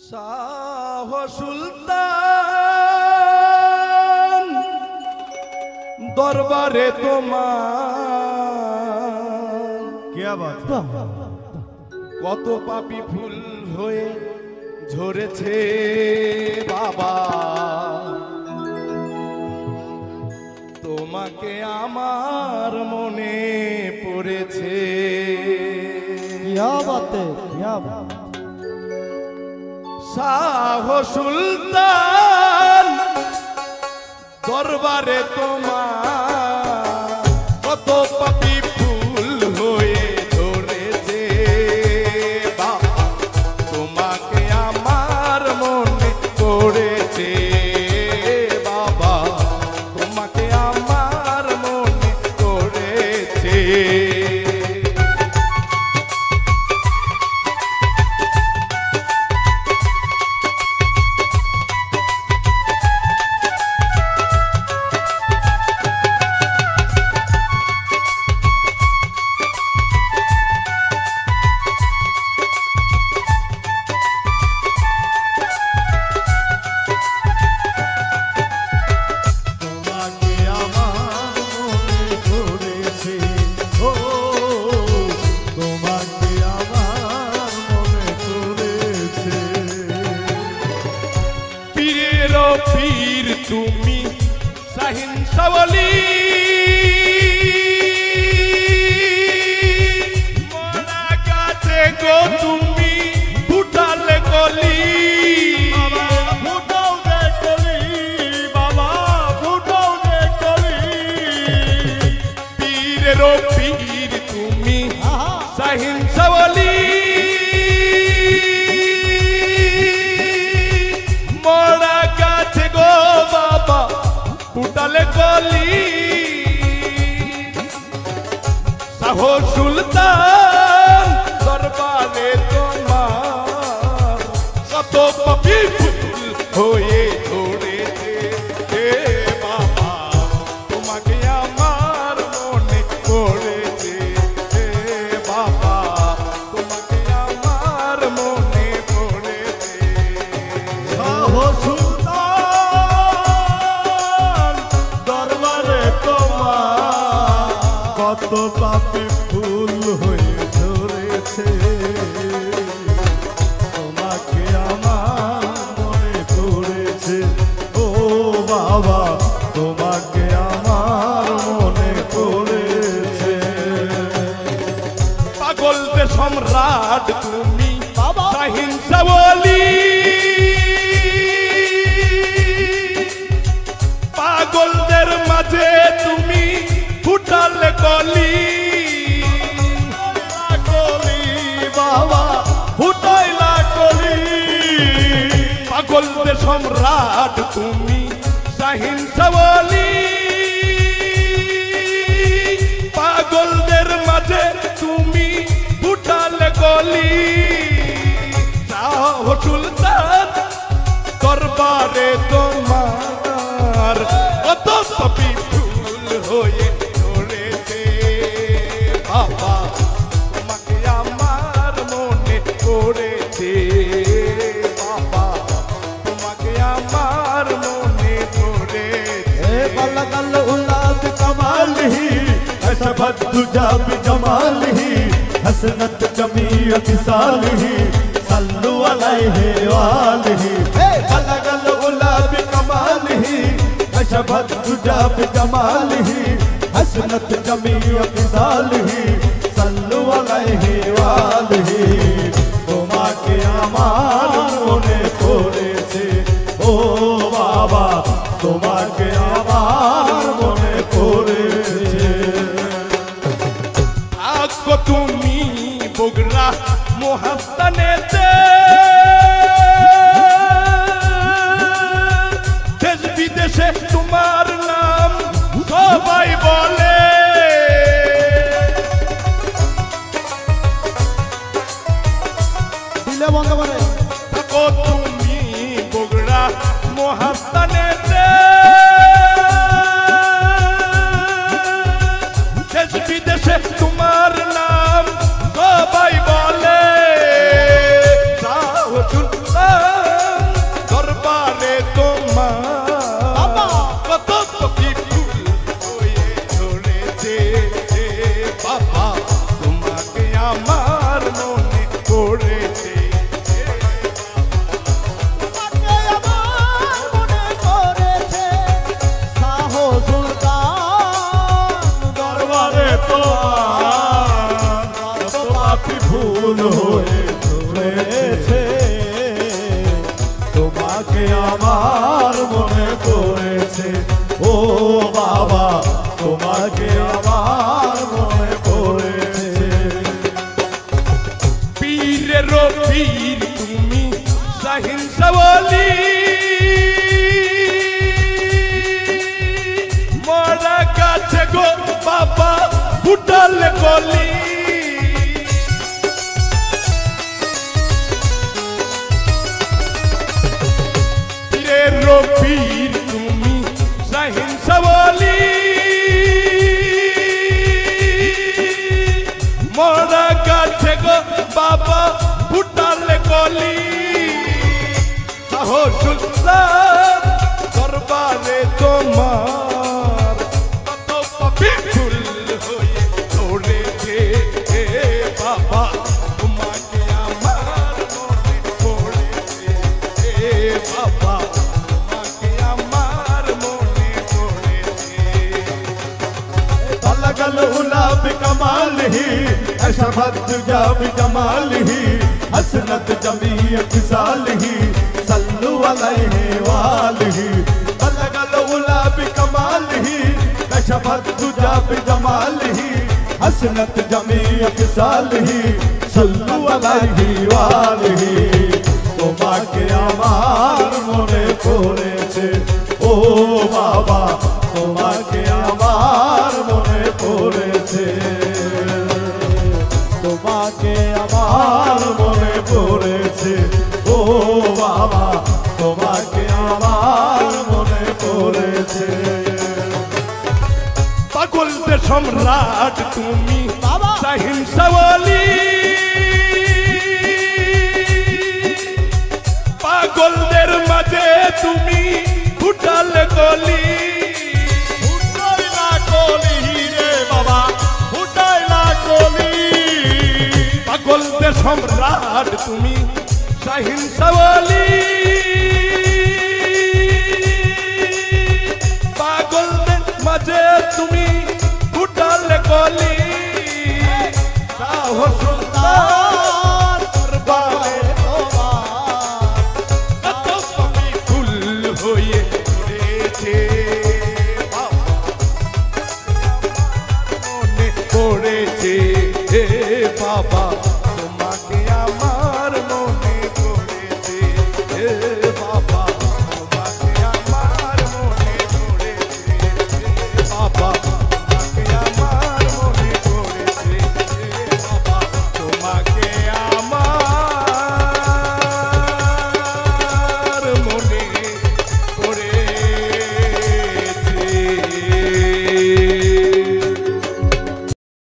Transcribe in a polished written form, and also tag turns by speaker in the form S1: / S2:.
S1: শাহ সুলতান দরবারে তোমার
S2: क्या बात
S1: কত পাপী ফুল হয়ে ঝরেছে বাবা, তোমাকে আমার মনে পড়েছে।
S2: क्या बात है क्या बात
S1: শাহ সুলতান দরবারে তোমার কত পাপী ফুল হয়ে ধরেছে বাবা, তোমাকে আমার মনে পড়েছে বাবা, তোমাকে আমার মনে পড়েছে। পীর তুমি শাহিন সাওয়ালি, মরা গাছে গো তুমি ফুটালে কলি,
S2: फुटाओ दे कली बाबा फुटाओ दे कली
S1: পীরের পীর তুমি শাহিন সাওয়ালি, মরা গাছে গো বাবা ফুটালে কলি। শাহ সুলতান দরবারে তোমার কত পাপী ফুল হয়ে ধরেছে হে বাবা, তোমাকে আমার মনে পড়েছে হে বাবা, তোমাকে আমার মনে পড়েছে।
S2: শাহ সুলতান দরবারে তোমার কত পাপী ফুল হয়ে ধরেছে, তোমাকে আমার মনে পড়েছে ও বাবা, তোমাকে আমার মনে পড়েছে।
S1: পাগলদের সম্রাট তুমি
S2: বাবা।
S1: শাহিন সাওয়ালি, পাগলদের মাঝে তুমি ফুটালে কলি,
S2: কলি বাবা ফুটাইলা কলি,
S1: পাগলদের সম্রাট তুমি শাহিন সাওয়ালি, পাগলদের মাঝে তুমি ফুটালে কলি। শাহ সুলতান দরবারে তোমার কত পাপী ফুল হয়ে ধরেছে বাবা, তোমাকে আমার মনে পড়েছে বাবা, তোমাকে আমার মনে পড়েছে।
S2: बलगल उलाद कमाल ही ऐसा बदुजा जमाल ही हसनत जमीय किसाल ही सल्लु अलैहि वालिही। बलगल उलाद कमाल ही ऐसा बदुजा जमाल ही हसनत जमीय किसाल ही सल्लु अलैहि वालिही। তোমাকে আমার মনে পড়েছে ও বাবা, তোমাকে আমার মনে পড়েছে।
S1: থাকো তুমি বগুড়া মহাস্থানেতে, দেশ বিদেশে তোমার নাম সবাই বলে,
S2: দিলে বন্ধ করে
S1: থাকো তুমি বগুড়া মহাস্থানেতে, দেশ বিদেশে তোমার নাম সবাই বলে।
S2: তোমার কত পাপী ভুল হয়ে চলেছে, তোমাকে আমার মনে পড়েছে ও বাবা, তোমাকে আমার মনে পড়েছে।
S1: পীরের পীর তুমি শাহিন সাওয়ালি, মরা গাছে গো বাবা ফুটাল কলি। পীরের পীর তুমি শাহিন সাওয়ালি, মরা গাছে গো বাবা ফুটাল কলি। সাহো সুলতান দরবারে তোমার কত পাপী ভুল হয়ে চলেছে বাবা, তোমাকে আমার মনে পড়েছে বাবা, তোমাকে আমার মনে পড়েছে।
S2: بلغ العلا بكماله أشرفت الدجى بجماله حسنت جميع خصاله صلوا عليه وآله بلغ العلا بكماله أشرفت الدجى بجماله حسنت جميع خصاله صلوا عليه وآله তোমাকে আমার মনে পড়েছে ও বাবা, তোমাকে আমার মনে পড়েছে, তোমাকে আমার মনে পড়েছে ও বাবা, তোমাকে আমার মনে পড়েছে।
S1: পাগলদের সম্রাট তুমি শাহিন সাওয়ালি, পাগলদের মাঝে তুমি ফুটাল কলি।
S2: ফুটাই না কলি রে বাবা, ফুটাই না কলি।
S1: পাগলদের সম্রাট তুমি শাহিন সাওয়ালি, পাগলদের মাঝে তুমি ফুটাল কলি। সাহো সুলতান দরবারে তোমার কত পাপী ভুল হয়ে চলেছে